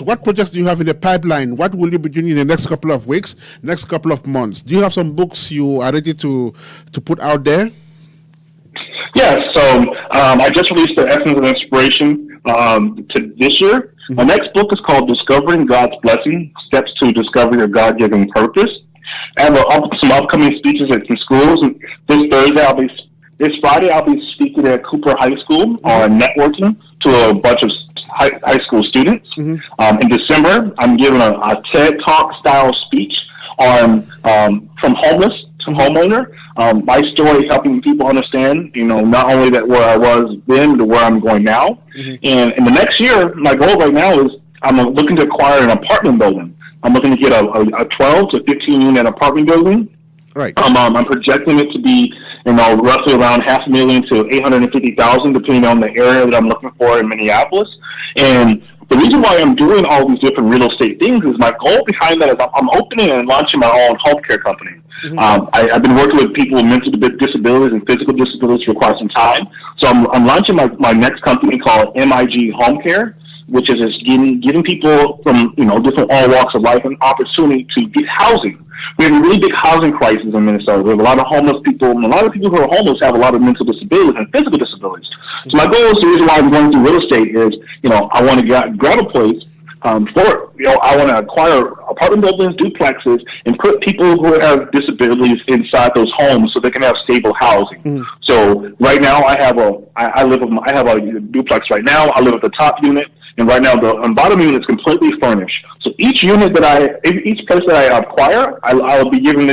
What projects do you have in the pipeline? What will you be doing in the next couple of weeks, next couple of months? Do you have some books you are ready to put out there? Yeah, so I just released the Essence of Inspiration to this year. Mm-hmm. My next book is called Discovering God's Blessing, Steps to Discover Your God-Given Purpose. I have some upcoming speeches at some schools. This Friday, I'll be speaking at Cooper High School on networking to a bunch of high school students. Mm-hmm. In December, I'm giving a TED Talk style speech on from homeless to homeowner. My story helping people understand, not only that where I was then to where I'm going now. Mm-hmm. And in the next year, my goal right now is I'm looking to acquire an apartment building. I'm looking to get a 12 to 15 unit apartment building. Right. I'm projecting it to be, roughly around $500,000 to $850,000, depending on the area that I'm looking for in Minneapolis. And the reason why I'm doing all these different real estate things is my goal behind that is I'm opening and launching my own home care company. Mm-hmm. I've been working with people with mental disabilities and physical disabilities for quite some time. So I'm launching my next company called MIG Home Care, which is just giving people from different all walks of life an opportunity to get housing. We have a really big housing crisis in Minnesota. We have a lot of homeless people, and a lot of people who are homeless have a lot of mental disabilities and physical disabilities. So my goal is, the reason why I'm going through real estate is, I want to grab a place I want to acquire apartment buildings, duplexes, and put people who have disabilities inside those homes so they can have stable housing. Mm. So right now I have a duplex right now. I live at the top unit, and right now the bottom unit is completely furnished. So each place that I acquire, I'll be giving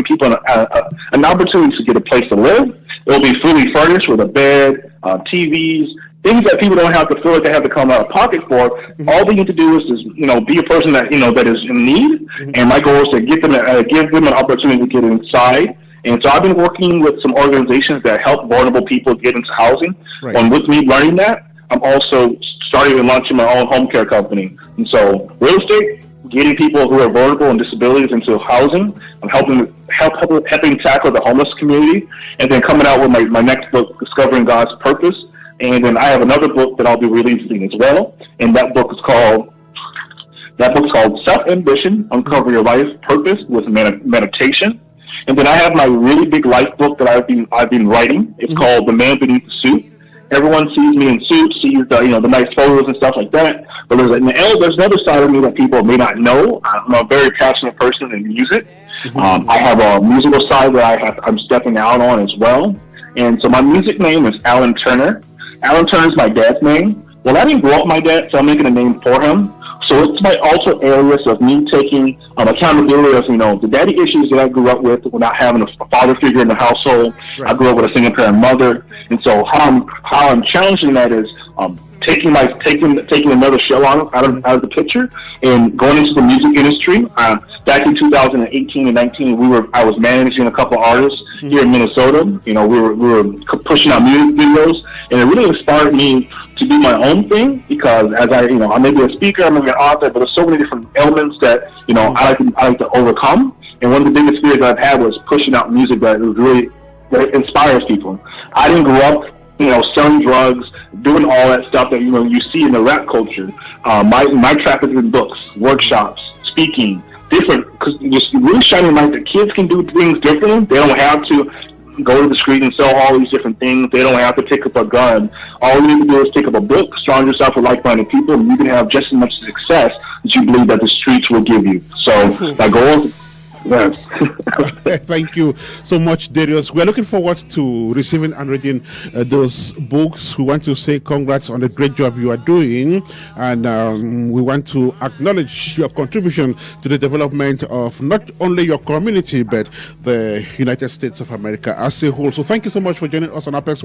people an opportunity to get a place to live. It'll be fully furnished with a bed, TVs, things that people don't have to feel like they have to come out of pocket for. Mm-hmm. All they need to do is be a person that that is in need. Mm-hmm. And my goal is to give them an opportunity to get inside. And so I've been working with some organizations that help vulnerable people get into housing. Right. And with me learning that, I'm also starting and launching my own home care company. And so real estate, getting people who are vulnerable and disabilities into housing, I'm helping tackle the homeless community, and then coming out with my next book, Discovering God's Purpose. And then I have another book that I'll be releasing as well, and that book is called Self-Ambition: Uncover Your Life Purpose with Meditation. And then I have my really big life book that I've been writing. It's called The Man Beneath the Suit. Everyone sees me in suits, sees the nice photos and stuff like that. But there's another side of me that people may not know. I'm a very passionate person in music. I have a musical side that I'm stepping out on as well. And so my music name is Alan Turner. Alan Turner is my dad's name. Well, I didn't grow up with my dad, so I'm making a name for him. So it's my alter alias of me taking accountability of, the daddy issues that I grew up with without having a father figure in the household. Right. I grew up with a single parent mother. And so how I'm challenging that is taking another shell out of the picture and going into the music industry. Back in 2018 and 19, I was managing a couple artists here in Minnesota. We were pushing out music videos, and it really inspired me to do my own thing, because as I may be a speaker, I may be an author, but there's so many different elements that I like to overcome. And one of the biggest fears that I've had was pushing out music that inspires people. I didn't grow up, selling drugs, doing all that stuff that you see in the rap culture. My track is in books, workshops, speaking, different, because just really shining light that kids can do things differently. They don't have to go to the street and sell all these different things. They don't have to pick up a gun. All you need to do is pick up a book, surround yourself with like-minded people, and you can have just as much success as you believe that the streets will give you. So my goal is, yes. Thank you so much, Darius. We're looking forward to receiving and reading those books. We want to say congrats on the great job you are doing, and we want to acknowledge your contribution to the development of not only your community but the United States of America as a whole. So thank you so much for joining us on Apex